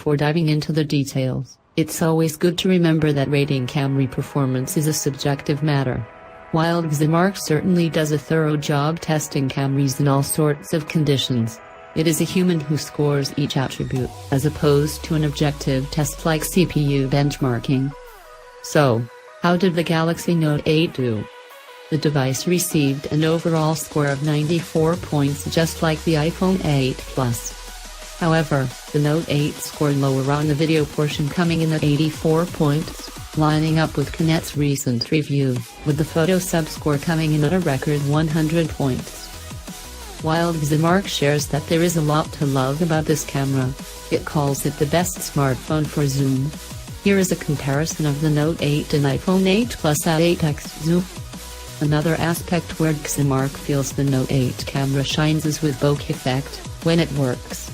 before diving into the details, it's always good to remember that rating camera performance is a subjective matter. While Xmark certainly does a thorough job testing cameras in all sorts of conditions, it is a human who scores each attribute, as opposed to an objective test like CPU benchmarking. So, how did the Galaxy Note 8 do? The device received an overall score of 94 points, just like the iPhone 8 Plus. However, the Note 8 scored lower on the video portion, coming in at 84 points, lining up with Knet's recent review, with the photo subscore coming in at a record 100 points. While Xmark shares that there is a lot to love about this camera, it calls it the best smartphone for zoom. Here is a comparison of the Note 8 and iPhone 8 Plus at 8x zoom. Another aspect where Xmark feels the Note 8 camera shines is with bokeh effect, when it works.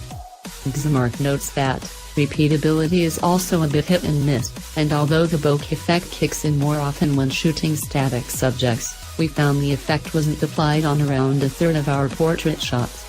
Xmark notes that repeatability is also a bit hit and miss, and although the bokeh effect kicks in more often when shooting static subjects, we found the effect wasn't applied on around a third of our portrait shots.